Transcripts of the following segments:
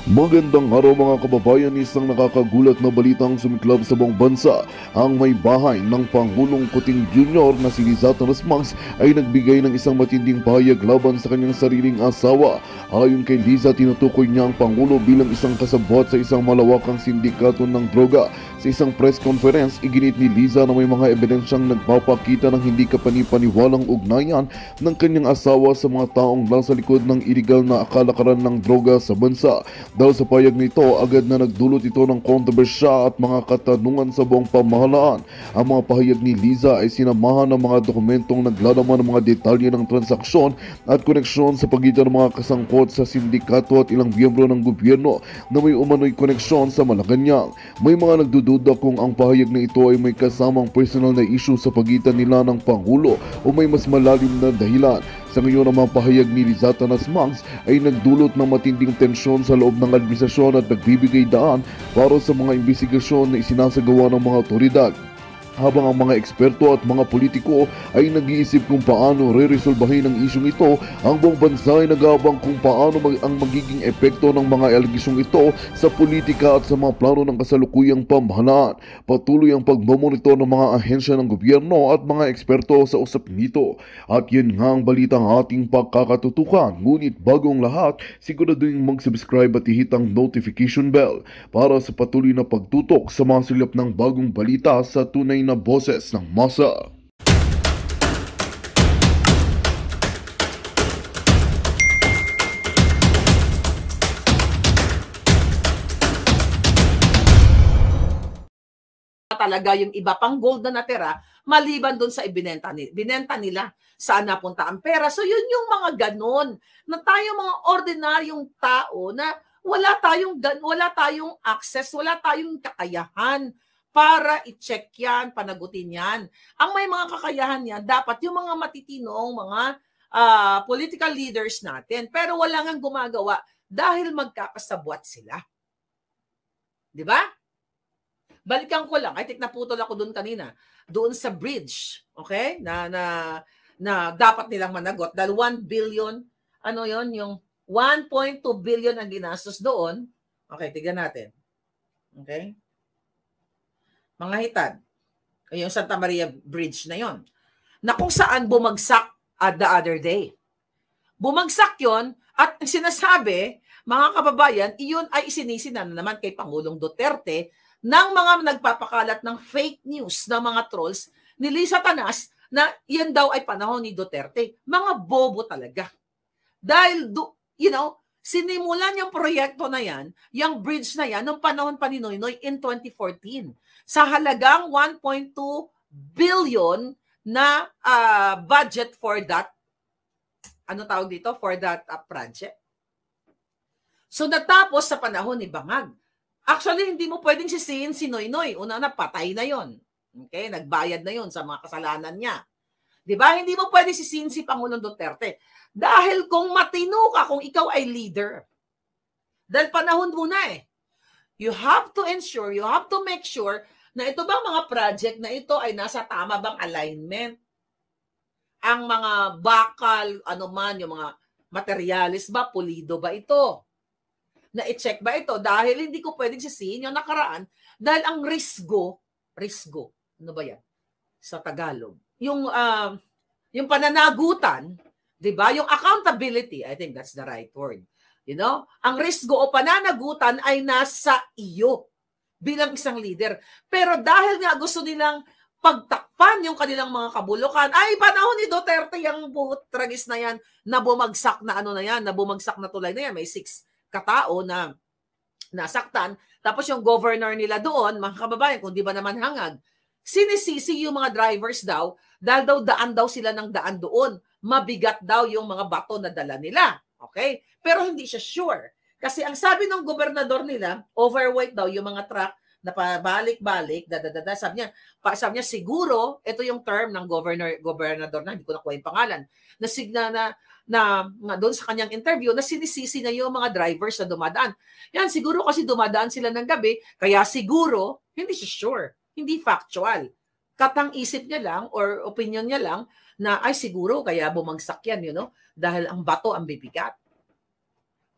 Magandang araw mga kababayan, isang nakakagulat na balitang sumiklab sa buong bansa. Ang may bahay ng Pangulong Kuting Jr. na si Liza Rasmas ay nagbigay ng isang matinding pahayag laban sa kanyang sariling asawa. Ayon kay Liza, tinutukoy niya ang Pangulo bilang isang kasabwat sa isang malawakang sindikato ng droga. Sa isang press conference, iginit ni Liza na may mga ebidensyang nagpapakita ng hindi kapanipaniwalang ugnayan ng kanyang asawa sa mga taong nasa likod ng iligal na kalakaran ng droga sa bansa. Dahil sa payag nito, agad na nagdulot ito ng kontrobersya at mga katanungan sa buong pamahalaan. Ang mga pahayag ni Liza ay sinamahan ng mga dokumentong naglalaman ng mga detalye ng transaksyon at koneksyon sa pagitan ng mga kasangkot sa sindikato at ilang miyembro ng gobyerno na may umano'y koneksyon sa Malacanang. May mga nagdududa kung ang pahayag na ito ay may kasamang personal na issue sa pagitan nila ng Pangulo o may mas malalim na dahilan. Sa ngayon, ang mga pahayag ni Liza Rasmas ay nagdulot ng matinding tensyon sa loob ng administrasyon at nagbibigay daan para sa mga investigasyon na isinasagawa ng mga otoridad. Habang ang mga eksperto at mga politiko ay nag-iisip kung paano re-resolbahin ang isyong ito, ang buong bansa ay nag-aabang kung paano ang magiging epekto ng mga alegasyong ito sa politika at sa mga plano ng kasalukuyang pamahalaan. Patuloy ang pagmamonitor ng mga ahensya ng gobyerno at mga eksperto sa usapin nito. At yan nga ang balitang ating pagkakatutukan. Ngunit bagong lahat, siguraduhin mag-subscribe at ihit ang notification bell para sa patuloy na pagtutok sa mga silip ng bagong balita sa tunay na boses ng masa. Talaga yung iba pang gold na natira maliban doon sa binenta nila saan napunta ang pera. So yun yung mga ganon na tayo mga ordinaryong tao na wala tayong access, wala tayong kakayahan para i-check yan, panagutin yan. Ang may mga kakayahan yan, dapat yung mga matitinong mga political leaders natin. Pero wala nang gumagawa dahil magkakasabwat sila. Di ba? Balikan ko lang, I think naputol ako doon kanina, doon sa bridge, okay? Na dapat nilang managot dahil 1 billion, ano yon, yung 1.2 billion ang ginastos doon. Okay, tignan natin. Okay? Mga hitad, yung Santa Maria Bridge na yon, na kung saan bumagsak the other day. Bumagsak yon at sinasabi, mga kababayan, iyon ay isinisi na naman kay Pangulong Duterte ng mga nagpapakalat ng fake news ng mga trolls ni Liza Tanas na yan daw ay panahon ni Duterte. Mga bobo talaga. Dahil, sinimulan yung proyekto na yan, yung bridge na yan, noong panahon pa ni Noynoy in 2014. Sa halagang 1.2 billion na budget for that, ano tawag dito? For that project. So natapos sa panahon ni Bangag. Actually, hindi mo pwedeng sisihin si Noynoy. Una na, patay na yon. Okay? Nagbayad na yon sa mga kasalanan niya. Diba? Hindi mo pwedeng sisihin si Pangulong Duterte. Dahil kung matino ka, kung ikaw ay leader, dahil panahon mo na you have to ensure, you have to make sure na ito bang mga project na ito ay nasa tama bang alignment? Ang mga bakal, ano man, yung mga materialis ba, pulido ba ito? Na i-check ba ito? Dahil hindi ko pwedeng sisihin yung nakaraan dahil ang risgo, ano ba yan? Sa Tagalog. Yung pananagutan, di ba? Yung accountability, I think that's the right word. You know? Ang risgo o pananagutan ay nasa iyo bilang isang leader. Pero dahil nga gusto nilang pagtakpan yung kanilang mga kabulukan, ay panahon ni Duterte yung tragis na yan, na bumagsak na ano na yan, na bumagsak na tulay na yan, may 6 katao na nasaktan. Tapos yung governor nila doon, mga kababayan, kung di ba naman hangag, sinisisi yung mga drivers daw, dahil daw daan daw sila ng daan doon. Mabigat daw yung mga bato na dala nila. Okay? Pero hindi siya sure. Kasi ang sabi ng gobernador nila, overweight daw yung mga truck na pabalik-balik, sabi niya, siguro, ito yung term ng gobernador na, hindi ko nakuha yung pangalan, na doon sa kanyang interview, na sinisisi na yung mga drivers na dumadaan. Yan, siguro kasi dumadaan sila ng gabi, kaya siguro, hindi siya sure, hindi factual. Katang-isip niya lang, or opinion niya lang, na ay siguro kaya bumagsak yan, dahil ang bato ang bibigat.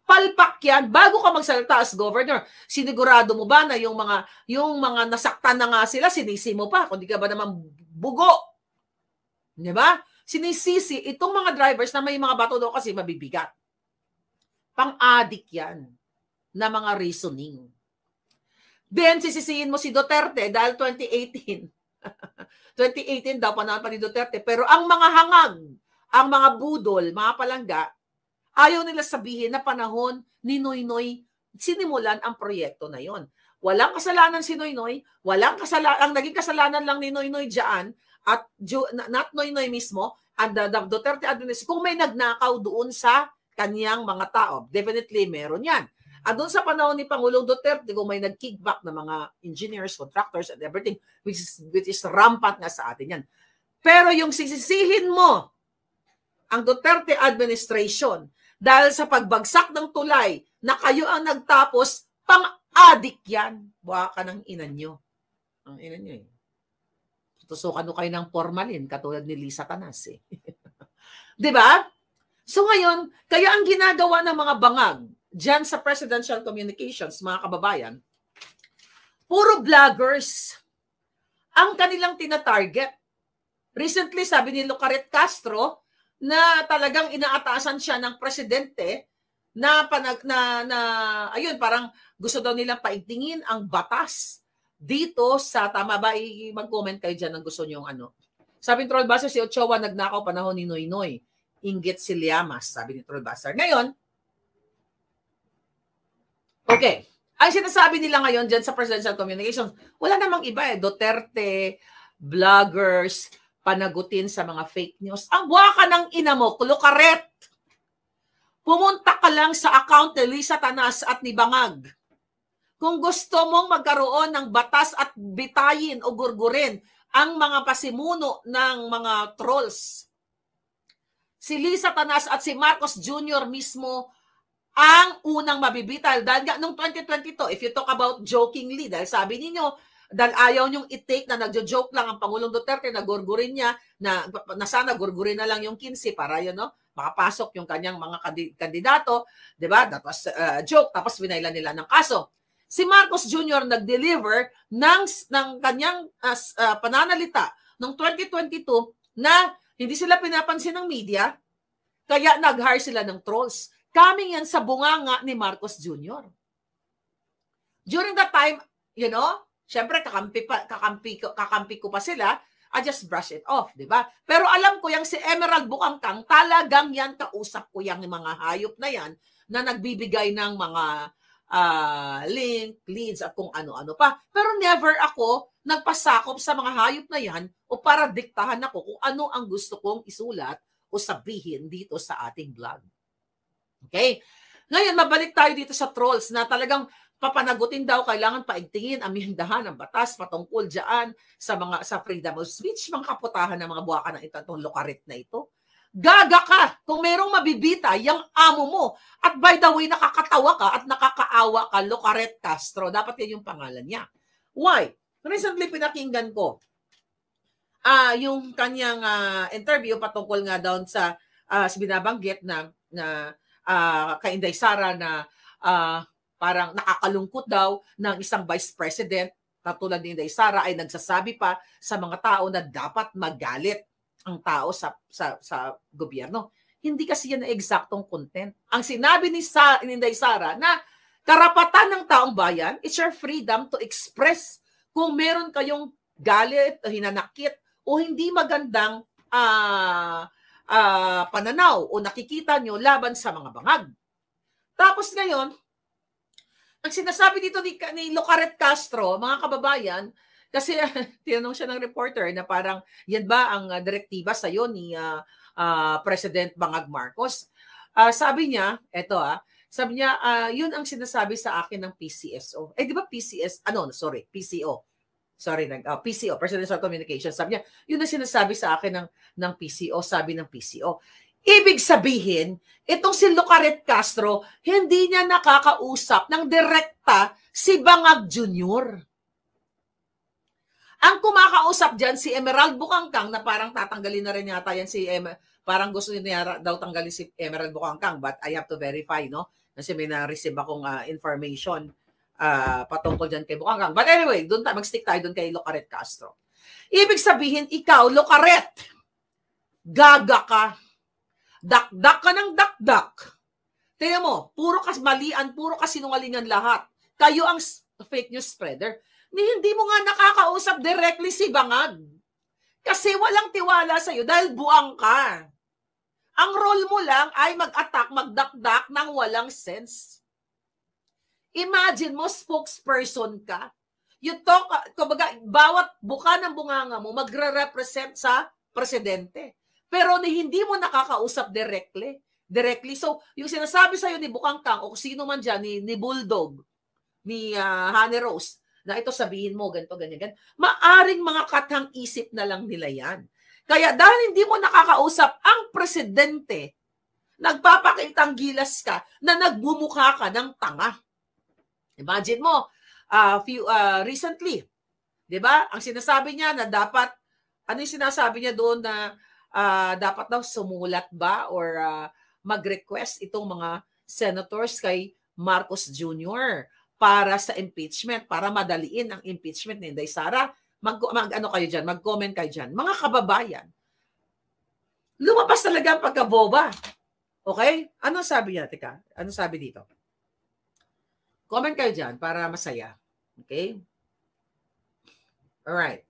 Palpak yan bago ka magsalita as governor. Sinigurado mo ba na yung mga nasaktan na nga sila, sinisi mo pa, kundi ka ba naman bugo? Di ba? Sinisisi itong mga drivers na may mga bato daw kasi mabibigat. Pang-adik yan na mga reasoning. Then, sisisihin mo si Duterte dahil 2018. 2018 daw, panahon pa ni Duterte. Pero ang mga hangag, ang mga budol, mga palangga, ayaw nila sabihin na panahon ni Noynoy sinimulan ang proyekto na yon. Walang kasalanan si Noynoy, ang naging kasalanan lang ni Noynoy diyan at not Noynoy mismo, and the Duterte administration, kung may nagnakaw doon sa kanyang mga tao, definitely meron yan. At doon sa panahon ni Pangulong Duterte, kung may nag-kickback na mga engineers, contractors, and everything, which is rampant nga sa atin yan. Pero yung sisisihin mo ang Duterte administration dahil sa pagbagsak ng tulay na kayo ang nagtapos, pang-adik yan. Buha ka ng ina nyo. Ang ina nyo eh. Tusukan mo kayo ng formalin, katulad ni Lisa Tanas eh. Diba? So ngayon, kaya ang ginagawa ng mga bangag dyan sa presidential communications, mga kababayan, puro vloggers ang kanilang tinatarget. Recently, sabi ni Lucaret Castro na talagang inaatasan siya ng presidente na ayun, parang gusto daw nilang paigtingin ang batas dito sa, tama ba? Mag-comment kayo dyan ng gusto nyong ano. Sabi ni Trollbuster, si Ochoa nagnakaw panahon ni Noynoy. Inggit si Llamas, sabi ni Trollbuster. Ngayon, okay. Ang sinasabi nila ngayon dyan sa presidential communications, wala namang iba eh. Duterte, vloggers, panagutin sa mga fake news. Ang buwaka ng ina mo, Lucaret. Pumunta ka lang sa account ni Lisa Tanas at ni Bangag. Kung gusto mong magkaroon ng batas at bitayin o gurgurin ang mga pasimuno ng mga trolls, si Lisa Tanas at si Marcos Jr. mismo ang unang mabibital. Dahil noong 2022, if you talk about jokingly, dahil sabi ninyo, dahil ayaw nyong i-take na nagjo-joke lang ang Pangulong Duterte na gurgurin niya, na sana gurgurin na lang yung 15 para yun, no? Makapasok yung kanyang mga kandidato, di ba? That was a joke, tapos binailan nila ng kaso. Si Marcos Jr. nag-deliver ng kanyang pananalita noong 2022 na hindi sila pinapansin ng media, kaya nag-hire sila ng trolls. Coming yan sa bunganga ni Marcos Jr. During that time, you know, syempre kakampi ko pa sila, I just brush it off, di ba? Pero alam ko yung si Emerald Bukangkang, talagang yan, kausap ko yung mga hayop na yan na nagbibigay ng mga link, leads at kung ano-ano pa. Pero never ako nagpasakop sa mga hayop na yan o para diktahan ako kung ano ang gusto kong isulat o sabihin dito sa ating vlog. Okay? Ngayon, mabalik tayo dito sa trolls na talagang papanagutin daw, kailangan paigtingin, amendahan ang batas patungkol dyan sa freedom of speech, mga kaputahan ng mga buwaka ng itong Lucaret na ito. Gaga ka kung merong mabibita yung amo mo. At by the way, nakakatawa ka at nakakaawa ka, Lucaret Castro. Dapat yan yung pangalan niya. Why? Recently, pinakinggan ko yung kanyang interview patungkol nga doon sa binabanggit na kay Inday Sara na parang nakakalungkot daw ng isang vice president na tulad ni Inday Sara ay nagsasabi pa sa mga tao na dapat magalit ang tao sa gobyerno. Hindi kasi yan na eksaktong content. Ang sinabi ni Inday Sara na karapatan ng taong bayan, it's your freedom to express kung meron kayong galit o hinanakit o hindi magandang pananaw o nakikita nyo laban sa mga bangag. Tapos ngayon, ang sinasabi dito ni Lucaret Castro, mga kababayan, kasi tinanong siya ng reporter na parang, yan ba ang direktiba sa'yo ni President Bangag Marcos? Sabi niya, sabi niya, yun ang sinasabi sa akin ng PCSO. Di ba PCO. PCO, Presidential Communications. Sabi niya, yun ang sinasabi sa akin ng PCO, sabi ng PCO. Ibig sabihin, itong si Lucaret Castro, hindi niya nakakausap ng direkta si Bangag Jr. Ang kumakausap dyan, si Emerald Bukangkang, na parang tatanggalin na rin yata yan parang gusto niya daw tanggalin si Emerald Bukangkang, but I have to verify, no? Kasi may na-receive akong information patungkol dyan kay Bukangkang. But anyway, mag-stick tayo doon kay Locaret Castro. Ibig sabihin, ikaw, Locaret, gaga ka. Dakdak ka ng dakdak. Tingnan mo, puro malian, puro kasinungalingan lahat. Kayo ang fake news spreader. Hindi mo nga nakakausap directly si Bangag. Kasi walang tiwala sa'yo dahil buang ka. Ang role mo lang ay mag-attack, magdakdak ng walang sense. Imagine mo, spokesperson ka. You talk, kumbaga, bawat buka ng bunganga mo magre-represent sa presidente. Pero hindi mo nakakausap directly. So, yung sinasabi sa'yo ni Bukangkang o sino man dyan, ni Bulldog, ni Honey Rose, na ito sabihin mo, ganito, ganyan. Maaring mga katang isip na lang nila yan. Kaya dahil hindi mo nakakausap ang presidente, nagpapakitang gilas ka na nagbumukha ka ng tanga. Imagine mo, recently, di ba? Ang sinasabi niya na dapat, ano yung sinasabi niya doon na dapat daw sumulat ba or mag-request itong mga senators kay Marcos Jr. para sa impeachment, para madaliin ang impeachment ni Inday Sara. Ano kayo dyan? Mag-comment kayo dyan. Mga kababayan, lumabas talaga ang pagkaboba. Okay? Ano sabi niya? Teka, ano sabi dito? Comment kayo dyan para masaya. Okay? Alright.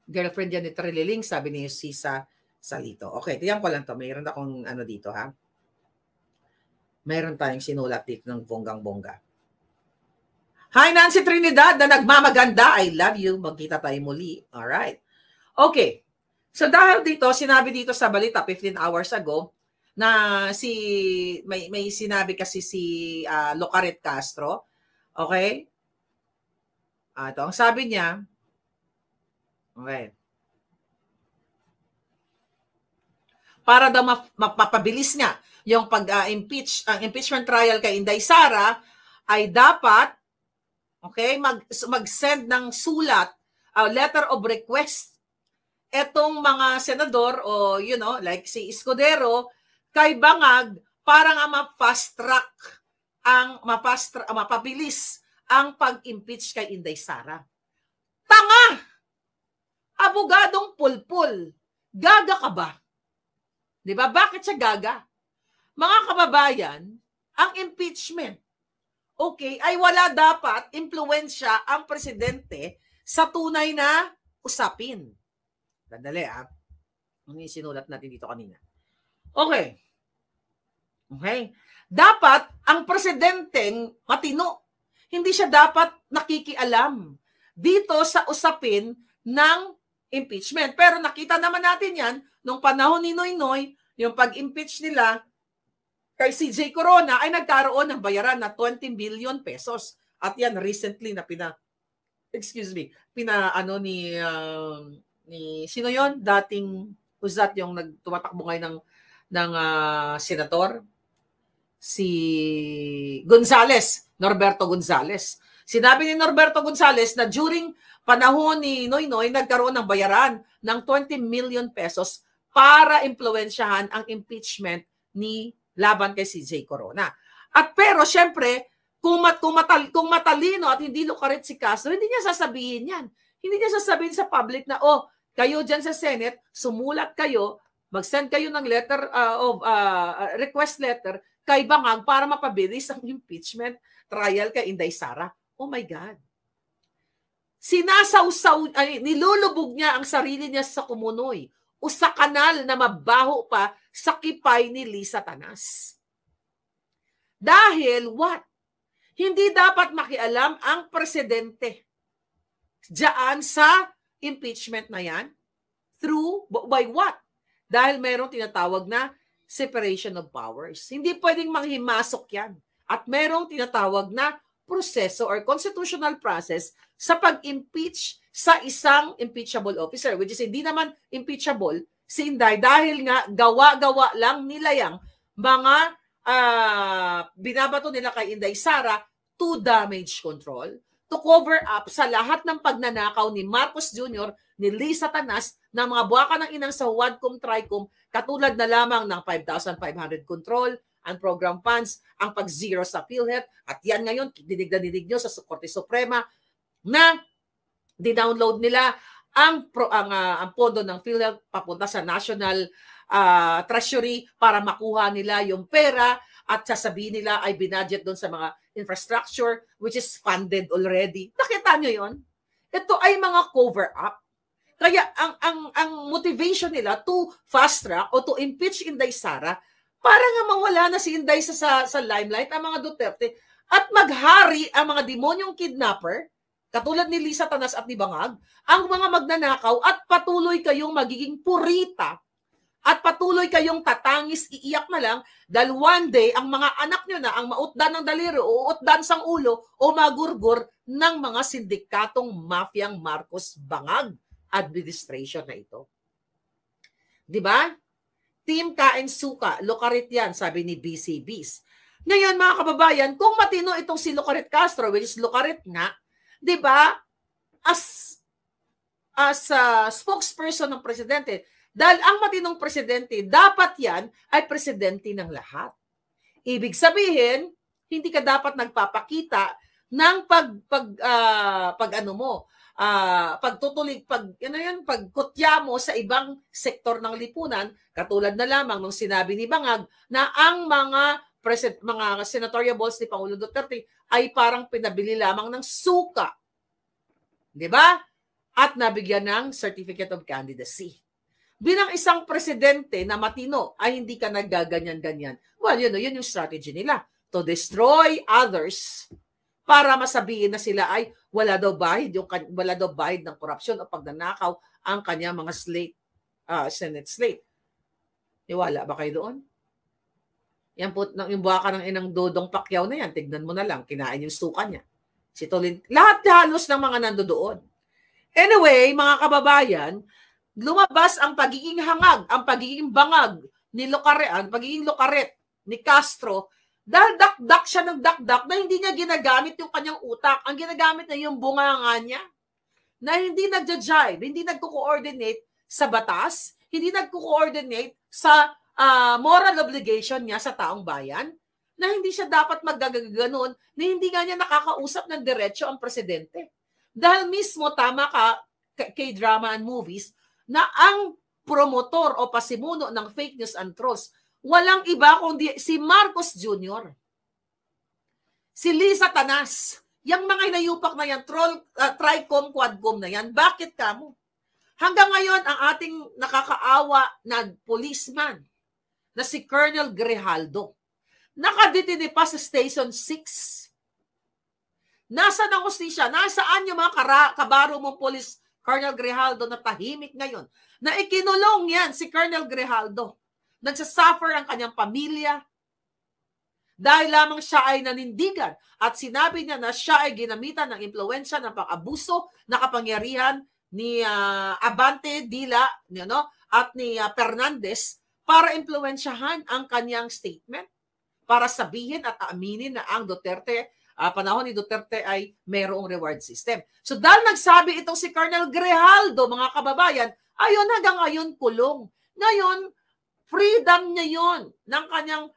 Girlfriend yan ni Trililing, sabi ni Sisa Salito. Okay, tiyan ko lang to. Mayroon akong ano dito, ha? Mayroon tayong sinulat dito ng bonggang-bongga. Hi, Nancy Trinidad na nagmamaganda. I love you. Magkita tayo muli. Alright. Okay. So dahil dito, sinabi dito sa balita 15 hours ago na may sinabi kasi si Locaret Castro. Okay? Ito, ang sabi niya, okay, para daw mapapabilis niya yung pag-impeach, ang impeachment trial kay Inday Sara ay dapat, okay, mag-send ng sulat, letter of request etong mga senador o like si Escudero kay Bangag para nga mapabilis ang pag-impeach kay Inday Sara. Tanga! Abogadong pulpul. Gaga ka ba? Di ba? Bakit siya gaga? Mga kababayan, ang impeachment, okay, ay wala dapat impluwensya ang presidente sa tunay na usapin. Dandali, Ano yung sinulat natin dito kanina? Okay. Okay. Dapat ang presidenteng matino. Hindi siya dapat nakikialam dito sa usapin ng impeachment. Pero nakita naman natin yan nung panahon ni Noynoy, yung pag-impeach nila kay CJ Corona ay nagkaroon ng bayaran na 20 billion pesos. At yan recently na ni sino yon? Dating who's that yung tumatakbo ngayon ng senador? Si Norberto Gonzales. Sinabi ni Norberto Gonzales na during panahon ni Noynoy nagkaroon ng bayaran ng 20 million pesos para impluwensyahan ang impeachment ni laban kay CJ Corona. At pero syempre, kung matalino at hindi Locaret si Castro, hindi niya sasabihin yan. Hindi niya sasabihin sa public na, kayo dyan sa Senate, sumulat kayo, mag-send kayo ng letter request letter kay Bangag para mapabilis ang impeachment trial kay Inday Sara. Oh my God. Nilulubog niya ang sarili niya sa kumunoy o sa kanal na mabaho pa sa kipay ni Lisa Tanas. Dahil what? Hindi dapat makialam ang presidente diyan sa impeachment na yan. By what? Dahil mayroong tinatawag na separation of powers. Hindi pwedeng manghimasok yan. At mayroong tinatawag na proseso or constitutional process sa pag-impeach sa isang impeachable officer, which is hindi naman impeachable si Inday dahil nga gawa-gawa lang nila yung mga binabato nila kay Inday Sara to damage control, to cover up sa lahat ng pagnanakaw ni Marcos Jr., ni Lisa Tanas, ng mga buwaka ng inang sa Wadcom, Tricom, katulad na lamang ng 5,500 control, ang program funds, ang pag-zero sa PhilHealth, at yan ngayon, dinig na dinig nyo sa Korte Suprema na dinownload nila ang pondo ng PhilHealth papunta sa National Treasury para makuha nila yung pera at sasabihin nila ay binudget doon sa mga infrastructure which is funded already. Nakita nyo yon? Ito ay mga cover-up. Kaya ang motivation nila to fast track o to impeach Inday Sara para nga mawala na si Inday sa limelight ang mga Duterte at maghari ang mga demonyong kidnapper katulad ni Lisa Tanas at ni Bangag, ang mga magnanakaw at patuloy kayong magiging purita at patuloy kayong tatangis, iiyak na lang dahil one day ang mga anak nyo na ang mautdan ng daliri o uutdan sang ulo o magurgur ng mga sindikatong mafyang Marcos Bangag administration na ito. 'Di ba? Team Kain Suka, Locarit yan, sabi ni BCBs. Ngayon mga kababayan, kung matino itong si Locarit Castro, which is Locarit nga, 'di ba? As spokesperson ng presidente, dahil ang matinong presidente, dapat yan ay presidente ng lahat. Ibig sabihin, hindi ka dapat nagpapakita ng pagkutya mo sa ibang sektor ng lipunan, katulad na lamang nung sinabi ni Bangag na ang mga senatorial balls ni Pangulo Duterte ay parang pinabili lamang ng suka. 'Di ba? At nabigyan ng Certificate of Candidacy. Bilang isang presidente na matino ay hindi ka naggaganyan-ganyan. Well, yun yung strategy nila. To destroy others para masabihin na sila ay wala daw bahid ng korupsyon o pagnanakaw ang kanya mga Senate slate. Iwala ba kayo doon? Yan po, yung buwaka ng inang Dodong Pacquiao na yan, tignan mo na lang, kinain yung suka niya. Si Tolin, lahat halos ng mga nandoon. Anyway, mga kababayan, lumabas ang pagiging hangag, ang pagiging bangag ni pagiging Locaret ni Castro, dahil dakdak siya ng dakdak na hindi niya ginagamit yung kanyang utak. Ang ginagamit niya yung bunganga niya. Na hindi nagja-jive, hindi nagko-coordinate sa batas, hindi nagko-coordinate sa moral obligation niya sa taong bayan, na hindi siya dapat maggaganon, na hindi nga niya nakakausap ng diretso ang presidente. Dahil mismo, tama ka, K-drama and movies, na ang promotor o pasimuno ng fake news and trolls, walang iba kundi si Marcos Jr. Si Lisa Tanas, yung mga inayupak na yan, Tricom, Quadcom na yan, bakit kamo? Hanggang ngayon, ang ating nakakaawa na policeman na si Colonel Grijaldo, nakadetine pa sa Station 6. Nasaan ang hustisya? Nasaan yung mga kabaro mong police, Colonel Grijaldo, na tahimik ngayon? Na ikinulong yan si Colonel Grijaldo. Nagsasuffer ang kanyang pamilya dahil lamang siya ay nanindigan at sinabi niya na siya ay ginamitan ng impluwensya ng pang-abuso na kapangyarihan ni Abante Dila at ni Fernandez para impluwensyahan ang kanyang statement para sabihin at aaminin na ang Duterte, panahon ni Duterte ay mayroong reward system. So dahil nagsabi itong si Colonel Grijaldo, mga kababayan, ayun hanggang ngayon kulong. Ngayon, freedom niya yon ng kanyang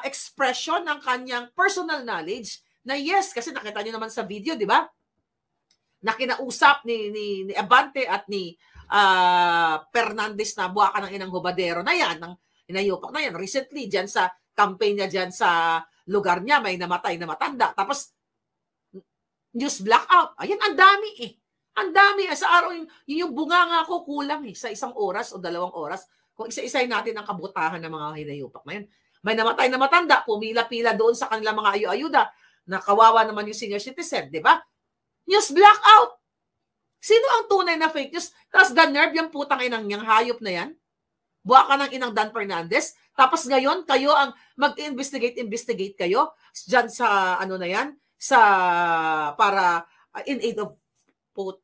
expression, ng kanyang personal knowledge na yes, kasi nakita niyo naman sa video, di ba? Na kinausap ni Abante at ni Fernandez na buwaka ng inang hubadero na yan, ng inayupak na yan. Recently, dyan sa campaign niya dyan sa lugar niya, may namatay na matanda. Tapos, news blackout. Ayan, ang dami eh. Ang dami. Sa araw, yung bunga nga ko kulang sa 1 oras o 2 oras. Kung isa-isay natin ang kabutahan ng mga hinayupak na yan. May namatay na matanda, pumila-pila doon sa kanilang mga ayu-ayuda, na kawawa naman yung senior citizen, di ba? News blackout. Sino ang tunay na fake news? Tapos the nerve yung putang inang niyang hayop na yan. Buha ka ng inang Dan Fernandez. Tapos ngayon, kayo ang mag-investigate kayo dyan sa na yan, para in aid of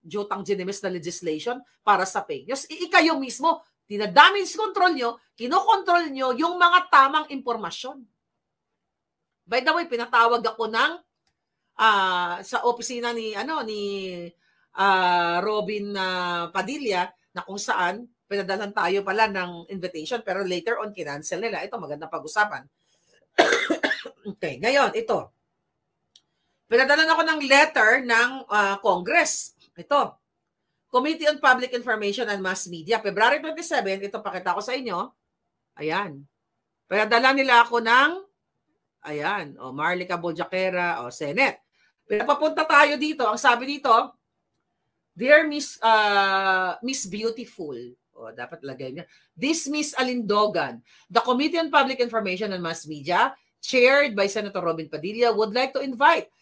Jotang Ginemes na legislation para sa fake news. Ikayo mismo, tinadamage control nyo, kinokontrol nyo yung mga tamang impormasyon. By the way, pinatawag ako ng sa opisina ni Robin Padilla na kung saan pinadalan tayo pala ng invitation pero later on kinancel nila. Ito magandang pag-usapan. Okay, ngayon, ito. Pinadalan ako ng letter ng Congress. Ito. Committee on Public Information and Mass Media. February 27, ito pakita ko sa inyo. Ayan. Pinadala nila ako ng, ayan, Marlica Boljaquera, Senate. Pinapapunta tayo dito. Ang sabi dito, Dear Miss Beautiful, dapat lagay niya. This Miss Alindogan, the Committee on Public Information and Mass Media, chaired by Senator Robin Padilla, would like to invite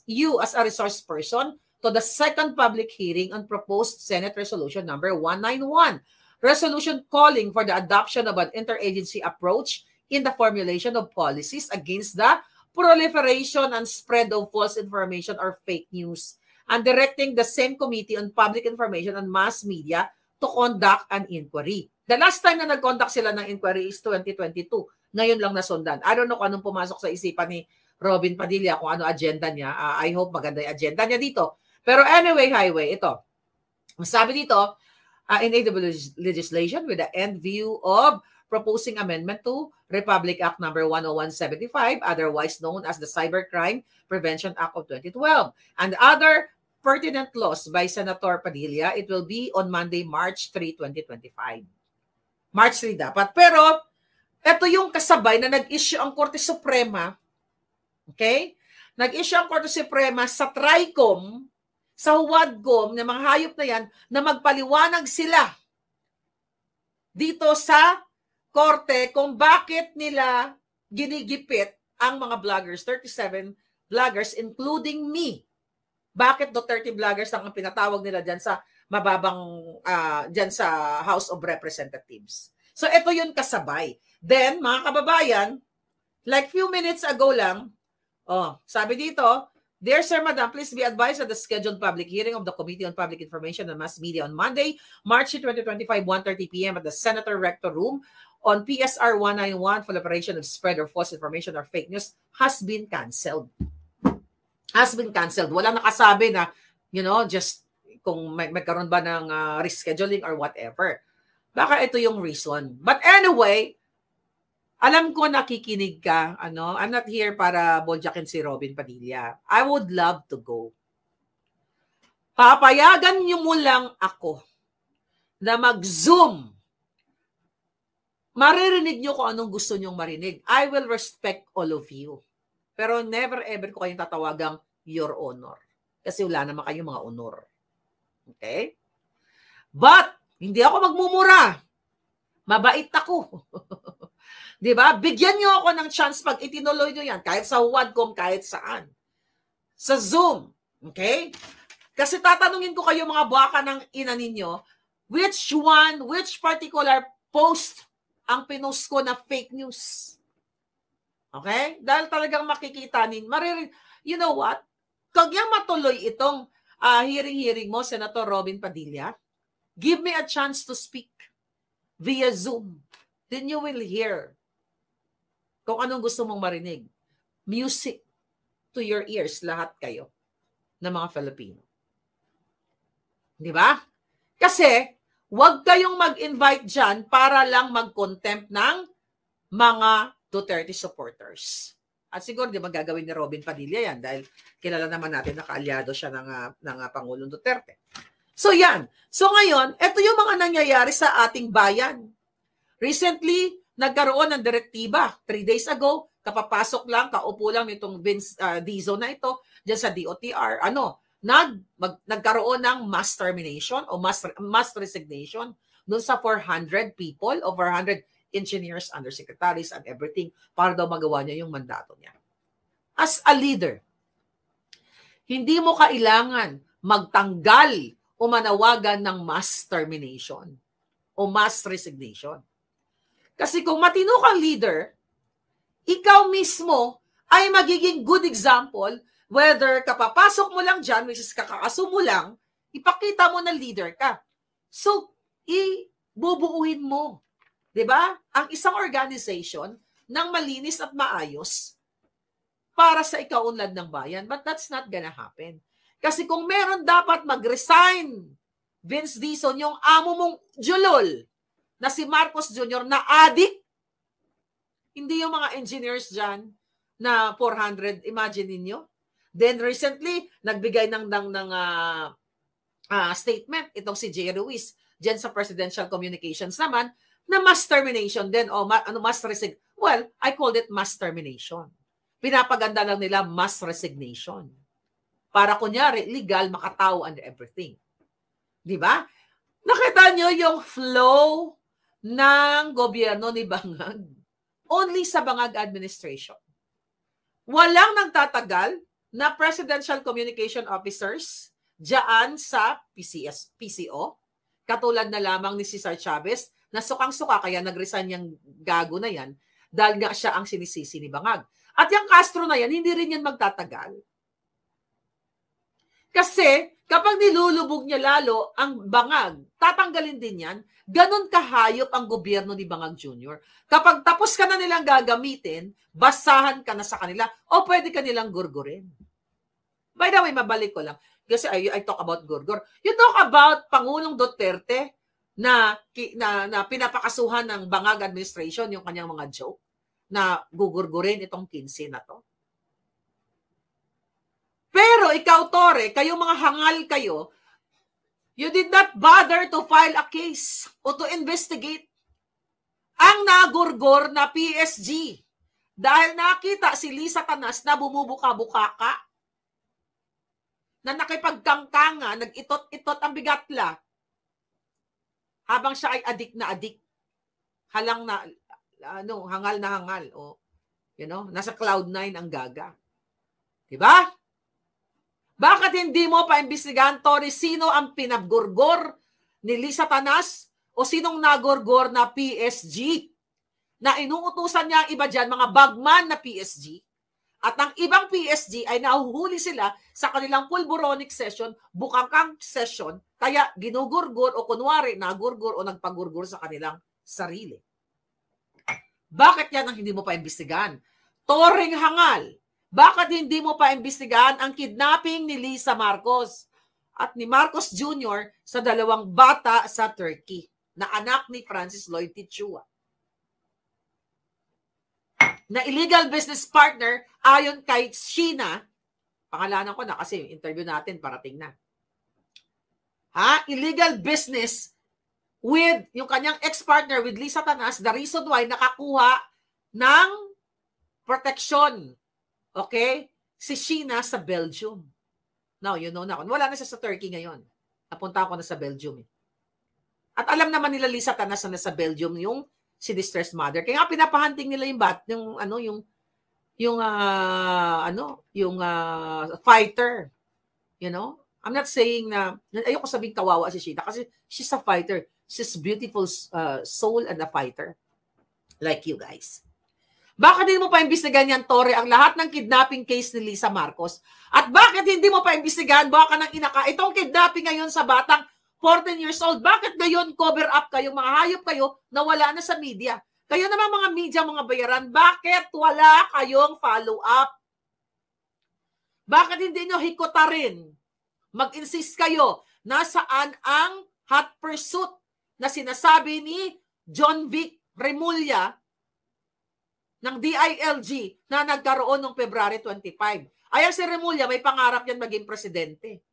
you as a resource person to the second public hearing on proposed Senate Resolution number 191, resolution calling for the adoption of an interagency approach in the formulation of policies against the proliferation and spread of false information or fake news, and directing the same Committee on Public Information and Mass Media to conduct an inquiry. The last time na nag-conduct sila ng inquiry is 2022. Ngayon lang nasundan. I don't know kung anong pumasok sa isipan ni Robin Padilla, kung ano agenda niya. I hope maganda yung agenda niya dito. Pero anyway, highway, ito. Sabi dito, in aid of legislation with the end view of proposing amendment to Republic Act number 10175, otherwise known as the Cybercrime Prevention Act of 2012, and other pertinent laws by Senator Padilla. It will be on Monday, March 3, 2025. March 3 dapat. Pero, ito yung kasabay na nag-issue ang Korte Suprema. Okay? Nag-issue ang Korte Suprema sa TRICOM, sa WADCOM, na mga hayop na yan, na magpaliwanag sila dito sa Korte kung bakit nila ginigipit ang mga vloggers, 37 vloggers, including me. Bakit do 30 vloggers ang pinatawag nila dyan sa mababang, dyan sa House of Representatives. So, ito yun kasabay. Then, mga kababayan, like few minutes ago lang, sabi dito, Dear Sir, Madam, please be advised of the scheduled public hearing of the Committee on Public Information and Mass Media on Monday, March 2025, 1:30 p.m. at the Senator Rector Room on PSR 191, proliferation of spread or false information or fake news has been canceled. Has been canceled. Wala nakasabi na, just kung magkaroon ba ng rescheduling or whatever. Baka ito yung reason. But anyway, alam ko nakikinig ka, I'm not here para boljakin si Robin Padilla. I would love to go. Papayagan niyo mo lang ako na mag-Zoom. Maririnig niyo kung anong gusto niyong marinig. I will respect all of you. Pero never ever ko kayong tatawagang Your Honor. Kasi wala naman kayong mga honor. Okay? But, hindi ako magmumura. Mabait ako. Diba? Bigyan nyo ako ng chance pag itinuloy nyo yan. Kahit sa WADCOM, kahit saan. Sa Zoom. Okay? Kasi tatanungin ko kayo mga baka ng ina ninyo, which particular post ang pinost ko na fake news. Okay? Dahil talagang makikita you know what? Kaya matuloy itong hearing mo, Senator Robin Padilla, give me a chance to speak via Zoom. Then you will hear kung anong gusto mong marinig. Music to your ears, lahat kayo ng mga Filipino. Di ba? Kasi, huwag kayong mag-invite dyan para lang mag-contempt ng mga Duterte supporters. At siguro di magagawin ni Robin Padilla yan dahil kilala naman natin na kaalyado siya ng Pangulong Duterte. So yan. So ngayon, ito yung mga nangyayari sa ating bayan. Recently, nagkaroon ng direktiba. 3 days ago, kapapasok lang, kaupo lang nitong Vince Dizon na ito, dyan sa DOTR. Nagkaroon ng mass termination o mass resignation doon sa 400 people, over 100 engineers, undersecretaries, and everything para daw magawa niya yung mandato niya. As a leader, hindi mo kailangan magtanggal o manawagan ng mass termination o mass resignation. Kasi kung matino kang leader, ikaw mismo ay magiging good example whether kapapasok mo lang dyan, which is kakakaso mo lang, ipakita mo na leader ka. So, ibubuuin mo. Diba? Ang isang organization ng malinis at maayos para sa ikaunlad ng bayan. But that's not gonna happen. Kasi kung meron dapat mag-resign, Vince Dizon, yung amo mong julol, na si Marcos Jr. na adik, Hindi yung mga engineers dyan na 400, imagine ninyo. Then recently, nagbigay ng statement itong si Jay Ruiz dyan sa Presidential Communications naman na mass termination din o mass resignation. Well, I called it mass termination. Pinapaganda lang nila mass resignation. Para kunyari, legal, makatao and everything. Di ba? Nakita nyo yung flow ng gobyerno ni Bangag. Only sa Bangag administration. Walang nagtatagal na presidential communication officers diyan sa PCO. Katulad na lamang ni Cesar Chavez na sukang-suka kaya nag-resign yung gago na yan dahil nga siya ang sinisisi ni Bangag. At yung Castro na yan, hindi rin yan magtatagal. Kasi kapag nilulubog niya lalo ang Bangag, tatanggalin din yan. Ganon kahayop ang gobyerno ni Bangag Jr. Kapag tapos ka na nilang gagamitin, basahan ka na sa kanila o pwede ka nilang gurgurin. By the way, mabalik ko lang. Kasi I talk about gurgur. You talk about Pangulong Duterte na pinapakasuhan ng Bangag administration yung kanyang mga joke na gugurgurin itong 15 na to. Pero ikaw, Tore, kayong mga hangal kayo, you did not bother to file a case o to investigate ang nagurgur na PSG dahil nakita si Lisa Tanas na bumubuka-buka ka, na nakipagkangkanga, nag-itot-itot ang bigatla habang siya ay adik na adik. Hangal na hangal. O, nasa cloud 9 ang gaga. Diba? Bakit hindi mo paimbestigahan, Tori, sino ang pinagurgor ni Lisa Tanas o sinong nagurgor na PSG na inuutusan niya ang iba dyan, mga bagman na PSG, at ang ibang PSG ay nahuhuli sila sa kanilang pulboronic session, bukangkang session, kaya ginugurgur o kunwari nagurgur o nagpagurgur sa kanilang sarili. Bakit yan ang hindi mo paimbestigahan? Toring hangal. Bakit hindi mo paimbestigahan ang kidnapping ni Lisa Marcos at ni Marcos Jr. sa 2 bata sa Turkey na anak ni Francis Lloyd Tichua? Na illegal business partner ayon kay Sheena, pangalanan ko na kasi yung interview natin parating na. Illegal business with yung kanyang ex-partner with Lisa Tanas, the reason why nakakuha ng protection, okay, si Sheena sa Belgium. Now, you know na. Wala na siya sa Turkey ngayon. Napunta ako na sa Belgium. At alam naman nila Lisa Tanas na sa Belgium yung si distressed mother. Kaya nga pinapahanting nila yung fighter. You know? I'm not saying na ayoko sabing kawawa si Sheena kasi she's a fighter. She's beautiful soul and a fighter. Like you guys. Bakit hindi mo pa imbestigahan yan, Tore, ang lahat ng kidnapping case ni Lisa Marcos? At bakit hindi mo pa imbestigahan baka ng inaka itong kidnapping ngayon sa batang 14 years old? Bakit ngayon cover up kayo, mga hayop kayo na wala na sa media? Kayo naman mga media, mga bayaran, bakit wala kayong follow-up? Bakit hindi nyo hikotarin? Mag-insist kayo nasaan ang hot pursuit na sinasabi ni John Vic Remulla ng DILG na nagkaroon noong February 25. Ayan si Remulla, may pangarap yan maging presidente.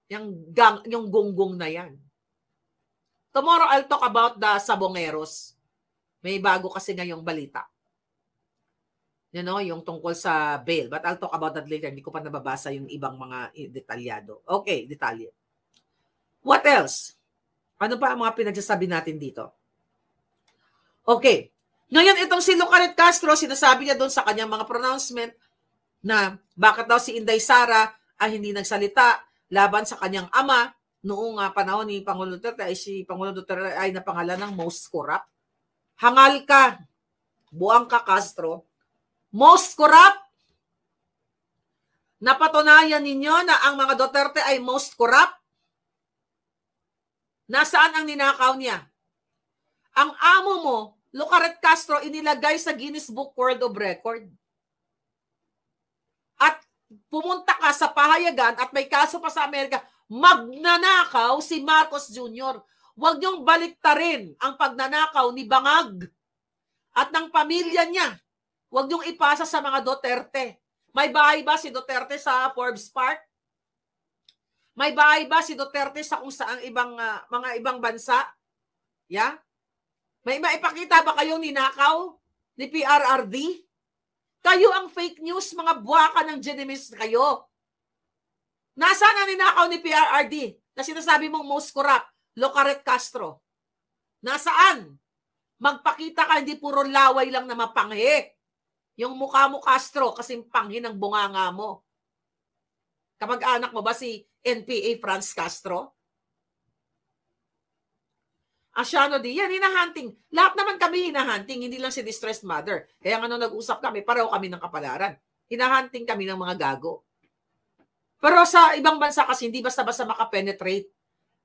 Yung gonggong na yan. Tomorrow, I'll talk about the Sabongeros. May bago kasi ngayong balita. You know, yung tungkol sa bail. But I'll talk about that later. Hindi ko pa nababasa yung ibang mga detalyado. Okay, detalye. What else? Ano pa ang mga pinagsasabi natin dito? Okay. Ngayon, itong si Lucaret Castro, sinasabi niya doon sa kanyang mga pronouncement na bakit daw si Inday Sara ay hindi nagsalita laban sa kanyang ama noong panahon ni Pangulong Duterte ay si Pangulong Duterte ay napangalan ng most corrupt. Hangal ka, buang ka Castro. Most corrupt. Napatunayan ninyo na ang mga Duterte ay most corrupt. Nasaan ang ninakaw niya? Ang amo mo, Lucaret Castro, inilagay sa Guinness Book World of Record. At pumunta ka sa pahayagan at may kaso pa sa Amerika, magnanakaw si Marcos Jr. Huwag niyong baliktarin ang pagnanakaw ni Bangag at ng pamilya niya. Huwag niyong ipasa sa mga Duterte. May bahay ba si Duterte sa Forbes Park? May bahay ba si Duterte sa kung saang mga ibang bansa? Yeah? May maipakita ba kayong ninakaw ni PRRD? Kayo ang fake news, mga buwaka ng Genemis kayo. Nasaan ang ninakaw ni PRRD na sinasabi mong most corrupt, Locaret Castro? Nasaan? Magpakita ka, hindi puro laway lang na mapanghi. Yung mukha mo, Castro, kasing panghi ng bunganga mo. Kamag-anak mo ba si NPA Franz Castro? Asiano di, yan, hinahunting. Lahat naman kami hinahunting, hindi lang si distressed mother. Kaya nga nung nag-usap kami, pareho kami ng kapalaran. Hinahunting kami ng mga gago. Pero sa ibang bansa kasi, hindi basta-basta makapenetrate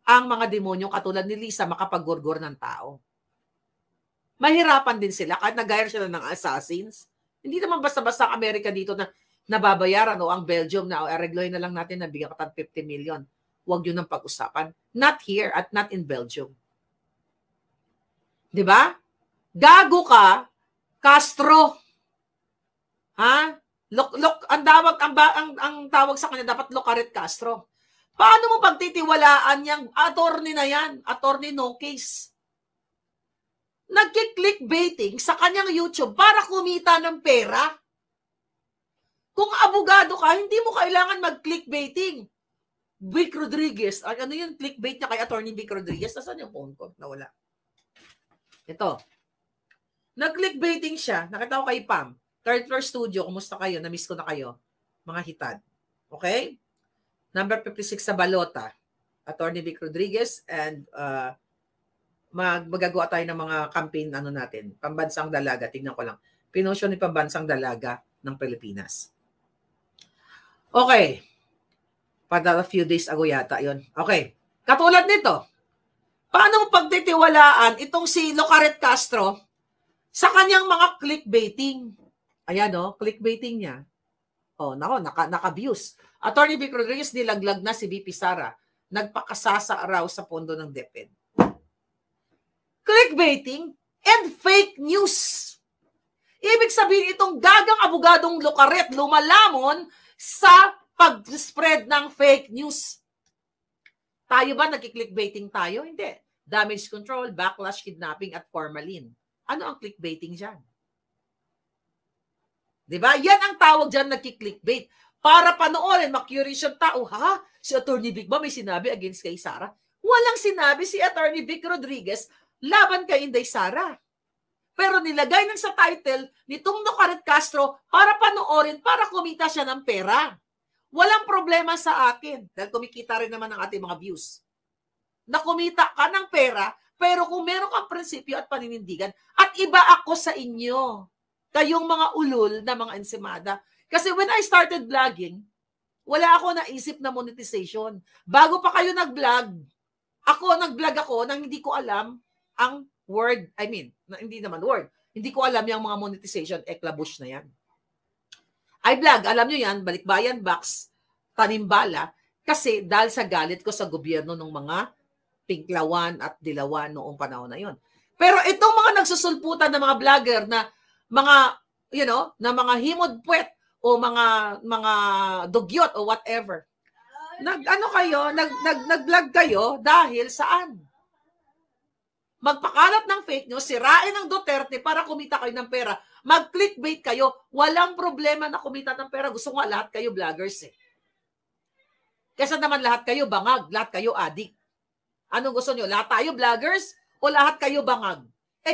ang mga demonyo katulad ni Lisa makapag-gurgur ng tao. Mahirapan din sila kahit nag-hire sila ng assassins. Hindi naman basta-basta Amerika dito na nababayaran o ang Belgium na areglohin na lang natin na bigyan ka 50 million. Huwag yun ang pag-usapan. Not here at not in Belgium. Di ba? Gago ka, Castro. Ha? Ang tawag sa kanya dapat Locaret Castro. Paano mo pagtitiwalaan yung attorney na yan? Attorney no case. Nagki-clickbaiting sa kanyang YouTube para kumita ng pera. Kung abogado ka, hindi mo kailangan mag-clickbaiting. Vic Rodriguez. Ano yung clickbait niya kay Attorney Vic Rodriguez? Nasaan yung phone ko? Nawala. Ito. Nag-clickbaiting siya. Nakita ko kay Pam. Third floor studio. Kumusta kayo? Namiss ko na kayo. Mga hitad. Okay? Number 56 sa Balota. Attorney Vic Rodriguez and magagawa tayo ng mga campaign natin. Pambansang Dalaga. Tingnan ko lang. Pinosyo ni Pambansang Dalaga ng Pilipinas. Okay. Para a few days ago yata yon. Okay. Katulad nito. Paano mo pagtitiwalaan itong si Locaret Castro sa kanyang mga clickbaiting? Ayan o, clickbaiting niya. Oh, nako, naka-views. Attorney Vic Rodriguez nilaglag na si VP Sara. Nagpakasasa raw sa pondo ng DepEd. Clickbaiting and fake news. Ibig sabihin itong gagang abogadong Locaret lumalamon sa pag-spread ng fake news. Tayo ba nagki-clickbaiting tayo? Hindi. Damage control, backlash, kidnapping, at formalin. Ano ang clickbaiting dyan? Diba? Yan ang tawag dyan nagki-clickbait. Para panoorin, ma-curious yung tao, ha? Si Attorney Vic ba may sinabi against kay Sara? Walang sinabi si Attorney Vic Rodriguez laban kay Inday Sara. Pero nilagay nang sa title nitong Locaret Castro para panoorin, para kumita siya ng pera. Walang problema sa akin dahil kumikita rin naman ang ating mga views. Na kumita ka ng pera, pero kung meron kang prinsipyo at paninindigan, at iba ako sa inyo, kayong mga ulol na mga ensimada. Kasi when I started vlogging, wala ako naisip na monetization. Bago pa kayo nag-vlog ako nang hindi ko alam ang word, hindi naman word, hindi ko alam yung mga monetization, eklabush na yan. I vlog, alam nyo yan, Balikbayan Box, Tanimbala, kasi dahil sa galit ko sa gobyerno ng mga Pinklawan at Dilawan noong panahon na yon. Pero itong mga nagsusulputan ng mga vlogger na mga, na mga himod-puwet o mga dugyot o whatever, nag-vlog kayo dahil saan? Magpakalat ng fake news, sirain ng Duterte para kumita kayo ng pera. Mag-clickbait kayo, walang problema na kumita ng pera. Gusto nga lahat kayo vloggers eh. Kasi naman lahat kayo bangag, lahat kayo adik. Anong gusto nyo? Lahat tayo vloggers o lahat kayo bangag?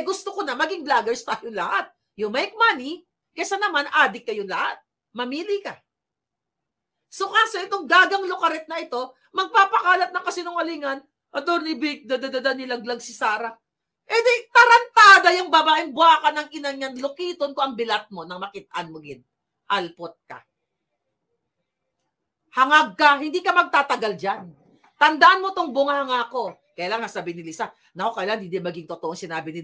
Gusto ko na maging vloggers tayo lahat. You make money, kesa naman adik kayo lahat. Mamili ka. So kaso itong gagang Locaret na ito, magpapakalat ng kasinungalingan, Attorney Vic, nilaglag si Sara. Di tarantada yung babaeng buwaka ng inang yan, lukiton ko ang bilat mo nang makitaan mo gin. Alpot ka. Hangag ka, hindi ka magtatagal dyan. Tandaan mo tong bunganga ko. Kailangan sabi ni Lisa, kailan hindi maging totoo sinabi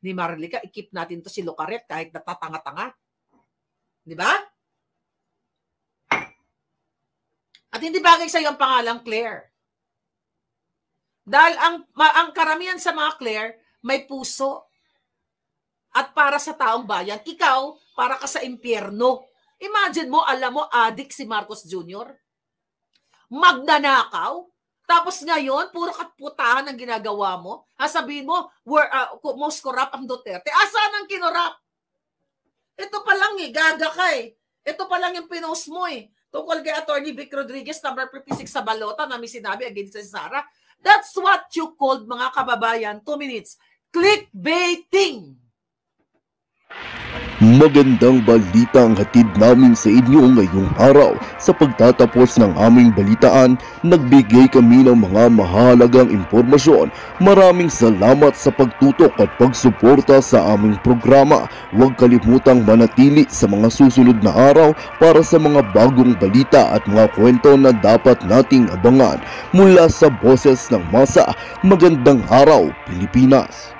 ni Marlica, i-keep natin to si Locaret kahit natatanga-tanga. Di ba? At hindi bagay sa iyo ang pangalang Claire. Dahil ang karamihan sa mga Claire, may puso. at para sa taong bayan. Ikaw, para ka sa impyerno. Imagine mo, alam mo, adik si Marcos Jr. Magnanakaw. Tapos ngayon, puro katputahan ang ginagawa mo. Sabihin mo, most corrupt ang Duterte. Saan ang kinurap? Ito pa lang gaga ka eh. Ito pa lang yung pinost mo eh. Tungkol kay Attorney Vic Rodriguez, number 56 sa balota na may sinabi against si Sara. That's what you called, mga kababayan, 2 minutes. Clickbaiting! Magandang balita ang hatid namin sa inyo ngayong araw. Sa pagtatapos ng aming balitaan, nagbigay kami ng mga mahalagang impormasyon. Maraming salamat sa pagtutok at pagsuporta sa aming programa. Huwag kalimutang manatili sa mga susunod na araw para sa mga bagong balita at mga kwento na dapat nating abangan. Mula sa Boses ng Masa, magandang araw, Pilipinas!